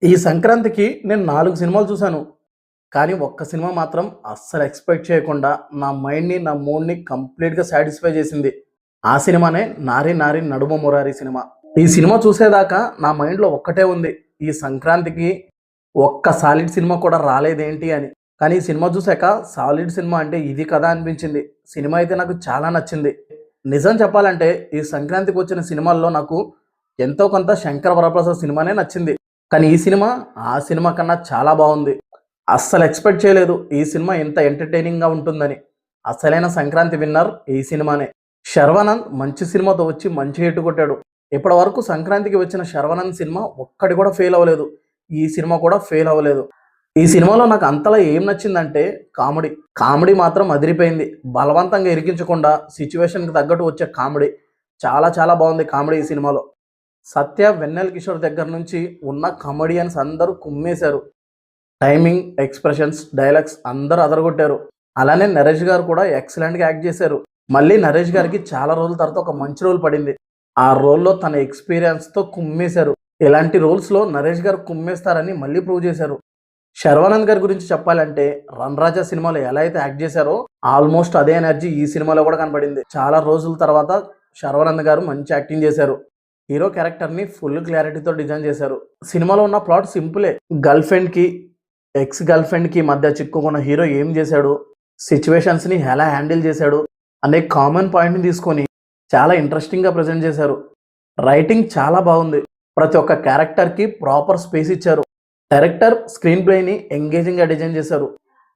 ఈ సంక్రాంతికి నేను 4 సినిమాలు చూసాను. కానీ ఒక్క సినిమా మాత్రం అస్సలు ఎక్స్‌పెక్ట్ చేయకుండా నా మైండ్‌ని, నా మూడ్‌ని కంప్లీట్‌గా సాటిస్ఫై చేసింది. ఆ సినిమానే 'నారి నారి నడుమ మురారి' సినిమా. ఈ సినిమా చూసేదాకా నా మైండ్‌లో ఒక్కటే ఉంది. ఈ సంక్రాంతికి ఒక్క సాలిడ్ సినిమా కూడా రాలేదేంటి అని. కానీ ఈ సినిమా చూసాక సాలిడ్ సినిమా అంటే ఇది కదా అనిపించింది. సినిమా అయితే నాకు చాలా నచ్చింది. నిజం చెప్పాలంటే ఈ సంక్రాంతికొచ్చిన సినిమాల్లో నాకు ఎంతో కొంత 'శంకర వరప్రసాద్' సినిమానే నచ్చింది. కానీ ఈ సినిమా ఆ సినిమా కన్నా చాలా బావుంది. అస్సలు ఎక్స్‌పెక్ట్ చేయలేదు ఈ సినిమా ఇంత ఎంటర్‌టైనింగ్‌గా ఉంటుందని. అసలైన సంక్రాంతి విన్నర్ ఈ సినిమానే. 'శర్వానంద్' మంచి సినిమాతో వచ్చి మంచి హిట్ కొట్టాడు. ఇప్పటివరకు సంక్రాంతికి వచ్చిన 'శర్వానంద్' సినిమా ఒక్కటి కూడా ఫెయిల్ అవ్వలేదు. ఈ సినిమా కూడా ఫెయిల్ అవ్వలేదు. ఈ సినిమాలో నాకు అంతలా ఏం నచ్చిందంటే కామెడీ. కామెడీ మాత్రం అదిరిపోయింది. బలవంతంగా ఇరికించకుండా సిట్యుయేషన్‌కి తగ్గట్టు వచ్చే కామెడీ. చాలా చాలా బావుంది కామెడీ ఈ సినిమాలో. సత్య, వెన్నెల కిషోర్ దగ్గర నుంచి ఉన్న కమెడియన్స్ అందరూ కుమ్మేశారు. టైమింగ్, ఎక్స్‌ప్రెషన్స్, డైలాగ్స్ అందరూ అదరగొట్టారు. అలానే నరేష్ గారు కూడా ఎక్సలెంట్‌గా యాక్ట్ చేశారు. మళ్ళీ నరేష్ గారికి చాలా రోజుల తర్వాత ఒక మంచి రోల్ పడింది. ఆ రోల్‌లో తన ఎక్స్‌పీరియన్స్‌తో కుమ్మేశారు. ఇలాంటి రోల్స్‌లో నరేష్ గారు కుమ్మేస్తారని మళ్ళీ ప్రూవ్ చేశారు. శర్వానంద్ గారి గురించి చెప్పాలంటే 'రన్ రాజా' సినిమాలో ఎలా అయితే యాక్ట్ చేశారో ఆల్మోస్ట్ అదే ఎనర్జీ ఈ సినిమాలో కూడా కనపడింది. చాలా రోజుల తర్వాత శర్వానంద్ గారు మంచి యాక్టింగ్ చేశారు. హీరో క్యారెక్టర్‌ని ఫుల్ క్లారిటీతో డిజైన్ చేశారు. సినిమాలో ఉన్న ప్లాట్ సింపులే. గర్ల్ ఫ్రెండ్‌కి, ఎక్స్ గర్ల్ ఫ్రెండ్‌కి మధ్య చిక్కుకున్న హీరో ఏం చేశాడు, సిట్యుయేషన్స్‌ని ఎలా హ్యాండిల్ చేశాడు అనే కామన్ పాయింట్‌ని తీసుకొని చాలా ఇంట్రెస్టింగ్‌గా ప్రెజెంట్ చేశారు. రైటింగ్ చాలా బాగుంది. ప్రతి ఒక్క క్యారెక్టర్‌కి ప్రాపర్ స్పేస్ ఇచ్చారు. డైరెక్టర్ స్క్రీన్ ప్లేని ఎంగేజింగ్‌గా డిజైన్ చేశారు.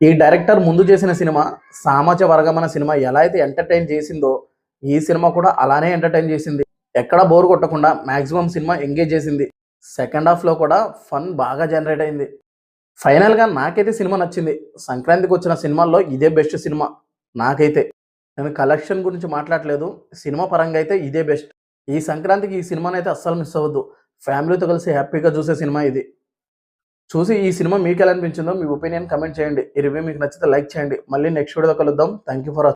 ఈ డైరెక్టర్ ముందు చేసిన సినిమా 'సామాజ వర్గమన' సినిమా ఎలా అయితే ఎంటర్‌టైన్ చేసిందో, ఈ సినిమా కూడా అలానే ఎంటర్‌టైన్ చేసింది. ఎక్కడ బోర్ కొట్టకుండా మాక్సిమం సినిమా ఎంగేజ్ చేసింది. సెకండ్ హాఫ్‌లో కూడా ఫన్ బాగా జనరేట్ అయింది. ఫైనల్‌గా నాకైతే సినిమా నచ్చింది. సంక్రాంతికొచ్చిన సినిమాల్లో ఇదే బెస్ట్ సినిమా నాకైతే. నేను కలెక్షన్ గురించి మాట్లాడట్లేదు. సినిమా పరంగా అయితే ఇదే బెస్ట్. ఈ సంక్రాంతికి ఈ సినిమానైతే అస్సలు మిస్ అవ్వద్దు. ఫ్యామిలీతో కలిసి హ్యాపీగా చూసే సినిమా ఇది. చూసి ఈ సినిమా మీకెలా అనిపించిందో మీ ఒపీనియన్ కామెంట్ చేయండి. ఈ రివ్యూ మీకు నచ్చితే లైక్ చేయండి. మళ్ళీ నెక్స్ట్ వీడియోలో కలుద్దాం. Thank you for watching.